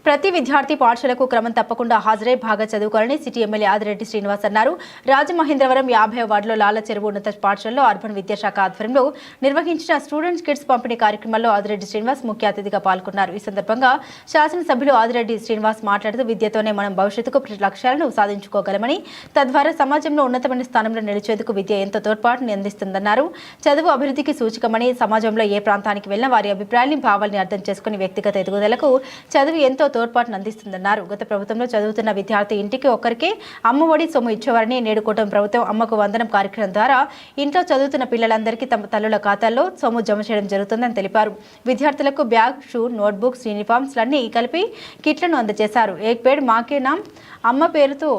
ప్రతి విద్యార్థి పాఠశాలకు క్రమం తప్పకుండా హాజరై బాగా చదువుకోవాలని సిటీ ఎమ్మెల్యే ఆదిరెడ్డి శ్రీనివాస్ అన్నారు. రాజమహేంద్రవరం 50వ వార్డులో లాల చెరువు ఉన్నత పాఠశాలలో అర్బన్ విద్యాశాఖ ఆధ్వర్యంలో నిర్వహించిన స్టూడెంట్స్ కిట్స్ పంపిణీ కార్యక్రమంలో ఆదిరెడ్డి శ్రీనివాస్ ముఖ్య అతిథిగా పాల్గొన్నారు. ఈ సందర్భంగా శాసనసభ్యులు ఆదిరెడ్డి శ్రీనివాస్ మాట్లాడుతూ విద్యతోనే మనం భవిష్యత్తుకు లక్ష్యాలను సాధించుకోగలమని, తద్వారా సమాజంలో ఉన్నతమైన స్థానంలో నిలిచేందుకు విద్య ఎంతో తోడ్పాటుని అందిస్తుందన్నారు. చదువు అభివృద్ధికి సూచకమని, సమాజంలో ఏ ప్రాంతానికి వెళ్ళినా వారి అభిప్రాయాన్ని, భావాల్ని అర్థం చేసుకుని వ్యక్తిగత ఎదుగుదలకు చదువు ఎంతో తోడ్పాటును అందిస్తుందన్నారు. గత ప్రభుత్వంలో చదువుతున్న విద్యార్థి ఇంటికి ఒక్కరికి అమ్మఒడి సొమ్ము ఇచ్చేవారని, నేడు కూటమి ప్రభుత్వం అమ్మకు వందనం కార్యక్రమం ద్వారా ఇంట్లో చదువుతున్న పిల్లలందరికీ తమ తల్లుల ఖాతాల్లో సొమ్ము జమ చేయడం జరుగుతుందని తెలిపారు. విద్యార్థులకు బ్యాగ్, షూ, నోట్బుక్స్, యూనిఫామ్స్ అన్ని కలిపి కిట్లను అందజేశారు. ఏక్ పేడ్ మాకే నామ్ అమ్మ పేరుతో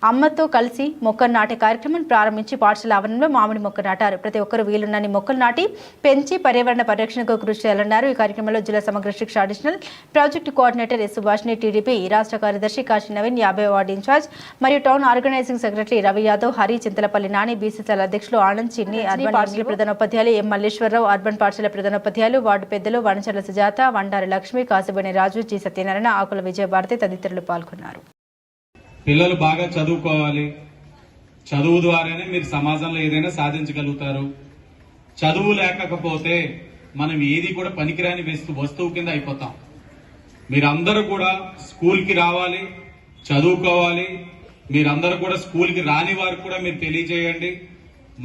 అమ్మతో కలిసి మొక్కలు నాటే కార్యక్రమం ప్రారంభించి పాఠశాల ఆవరణలో మామిడి మొక్క నాటారు. ప్రతి ఒక్కరూ వీలున్నన్ని మొక్కలు నాటి పెంచి పర్యావరణ పరిరక్షణకు కృషి చేయాలన్నారు. ఈ కార్యక్రమంలో జిల్లా సమగ్ర శిక్ష additional project coordinator S Subhashini, TDP రాష్ట్ర కార్యదర్శి కాశీ నవీన్, 50వ వార్డు ఇన్ఛార్జ్ మరియు town organizing secretary Ravi Yadav, Hari, Chintalapalli Nani, BCCL అధ్యక్షులు ఆనంద్, చిన్ని, అర్బన్ పాఠశాల ప్రధానోపాధ్యాయులు ఎం మల్లేశ్వరరావు, అర్బన్ పాఠశాల ప్రధానోపాధ్యాయులు, వార్డు పెద్దలు వనచర్ల సుజాత, వండారి లక్ష్మి, కాసుబని రాజు, జి సత్యనారాయణ, ఆకుల విజయభారతి తదితరులు పాల్గొన్నారు. పిల్లలు బాగా చదువుకోవాలి. చదువు ద్వారానే మీరు సమాజంలో ఏదైనా సాధించగలుగుతారు. చదువు లేకపోతే మనం ఏది కూడా పనికిరాని వస్తువు కింద అయిపోతాం. మీరందరూ కూడా స్కూల్కి రావాలి, చదువుకోవాలి. మీరందరూ కూడా స్కూల్కి రాని వారికి కూడా మీరు తెలియజేయండి.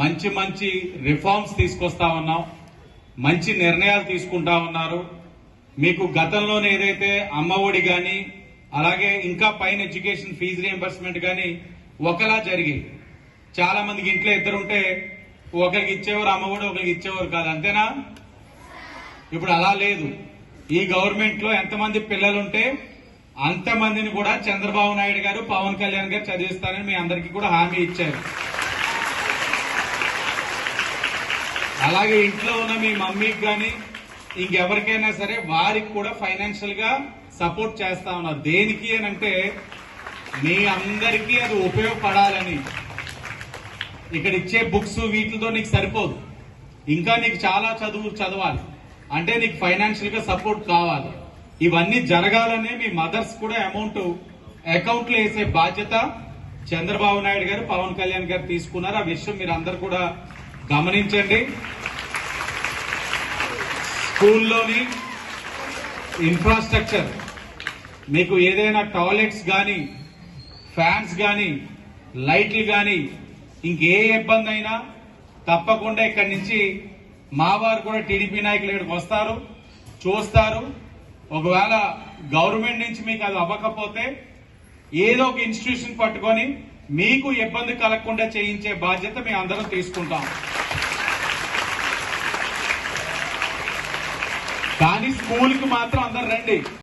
మంచి మంచి రిఫార్మ్స్ తీసుకొస్తా ఉన్నాం, మంచి నిర్ణయాలు తీసుకుంటా ఉన్నారు. మీకు గతంలోనే ఏదైతే అమ్మఒడి గాని, అలాగే ఇంకా పైన ఎడ్యుకేషన్ ఫీజు రియంబర్స్మెంట్ కానీ ఒకలా జరిగి చాలా మందికి ఇంట్లో ఇద్దరుంటే ఒకరికి ఇచ్చేవారు అమ్మఒడి, ఒకరికి ఇచ్చేవారు కాదు, అంతేనా? ఇప్పుడు అలా లేదు. ఈ గవర్నమెంట్ లో ఎంతమంది పిల్లలుంటే అంతమందిని కూడా చంద్రబాబు నాయుడు గారు, పవన్ కళ్యాణ్ గారు చదివిస్తారని మీ అందరికీ కూడా హామీ ఇచ్చారు. అలాగే ఇంట్లో ఉన్న మీ మమ్మీకి కానీ ఇంకెవరికైనా సరే వారికి కూడా ఫైనాన్షియల్ గా సపోర్ట్ చేస్తా ఉన్నారు. దేనికి అని అంటే మీ అందరికీ అది ఉపయోగపడాలని. ఇక్కడ ఇచ్చే బుక్స్ వీటితో నీకు సరిపోదు, ఇంకా నీకు చాలా చదవాలి అంటే నీకు ఫైనాన్షియల్ గా సపోర్ట్ కావాలి. ఇవన్నీ జరగాలనే మీ మదర్స్ కూడా అమౌంట్ అకౌంట్ లో వేసే బాధ్యత చంద్రబాబు నాయుడు గారు, పవన్ కళ్యాణ్ గారు తీసుకున్నారు. ఆ విషయం మీరు అందరు కూడా గమనించండి. స్కూల్లోని ఇన్ఫ్రాస్ట్రక్చర్, మీకు ఏదైనా టాయిలెట్స్ కానీ, ఫ్యాన్స్ కానీ, లైట్లు కానీ ఇంకే ఇబ్బంది అయినా తప్పకుండా ఇక్కడి నుంచి మా వారు కూడా టీడీపీ నాయకులు ఇక్కడికి వస్తారు, చూస్తారు. ఒకవేళ గవర్నమెంట్ నుంచి మీకు అది అవ్వకపోతే ఏదో ఒక ఇన్స్టిట్యూషన్ పట్టుకొని మీకు ఇబ్బంది కలగకుండా చేయించే బాధ్యత మేము అందరం తీసుకుంటాం. కానీ స్కూల్కి మాత్రం అందరు రండి.